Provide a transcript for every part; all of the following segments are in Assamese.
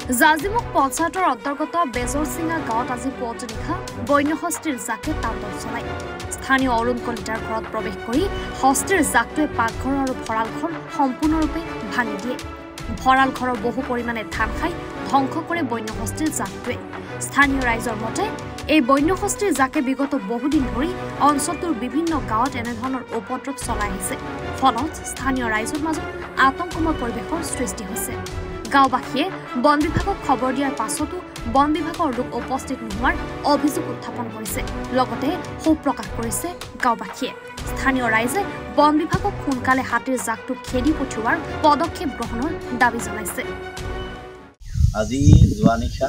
জাজিমুখ পঞ্চায়তৰ অন্তৰ্গত বেজৰচিঙা গাঁৱত আজি পুৱতি নিশা বন্যহস্তীৰ জাকে তাণ্ডৱ চলায়। স্থানীয় অৰুণ কলিতাৰ ঘৰত প্ৰৱেশ কৰি হস্তীৰ জাকটোৱে পাকঘৰ আৰু ভঁৰাল ঘৰ সম্পূৰ্ণৰূপে ভাঙি দিয়ে। ভঁৰাল ঘৰৰ বহু পৰিমাণে ধান খাই ধ্বংস কৰে বন্যহস্তীৰ জাকটোৱে। স্থানীয় ৰাইজৰ মতে এই বন্যহস্তীৰ জাকে বিগত বহুদিন ধৰি অঞ্চলটোৰ বিভিন্ন গাঁৱত এনেধৰণৰ উপদ্ৰৱ চলাই আহিছে। ফলত স্থানীয় ৰাইজৰ মাজত আতংকময় পৰিৱেশৰ সৃষ্টি হৈছে। গাঁওবাসীয়ে বন বিভাগক খবৰ দিয়াৰ পাছতো বন বিভাগৰ লোক উপস্থিত নোহোৱাৰ অভিযোগ উত্থাপন কৰিছে। লগতে ক্ষোভ প্ৰকাশ কৰিছে গাঁওবাসীয়ে। স্থানীয় ৰাইজে বন বিভাগক সোনকালে হাতীৰ জাকটো খেদি পঠিওৱাৰ পদক্ষেপ গ্ৰহণৰ দাবী জনাইছে। আজি যোৱা নিশা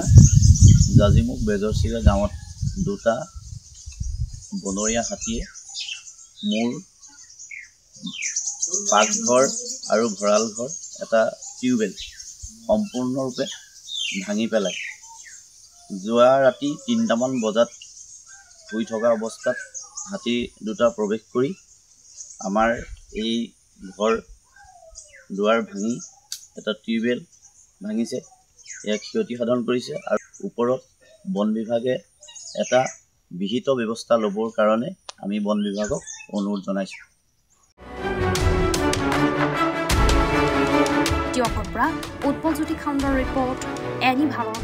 জাজিমুখ বেজৰচিঙা গাঁৱত দুটা বনৰীয়া হাতীয়ে মোৰ পাকঘৰ আৰু ভঁৰাল ঘৰ এটা টিউবেল সম্পূৰ্ণৰূপে ভাঙি পেলায়। যোৱা ৰাতি ৩টামান বজাত শুই থকা অৱস্থাত হাতী দুটা প্ৰৱেশ কৰি আমাৰ এই ঘৰ দুৱাৰ ভাঙি এটা টিউবেল ভাঙিছে, ইয়াক ক্ষতি সাধন কৰিছে। আৰু ওপৰত বন বিভাগে এটা বিহিত ব্যৱস্থা ল'বৰ কাৰণে আমি বন বিভাগক অনুৰোধ জনাইছোঁ। টিয়কৰ পৰা উৎপলজ্যোতি খাউণ্ডৰ ৰিপৰ্ট, এনি ভাৰত।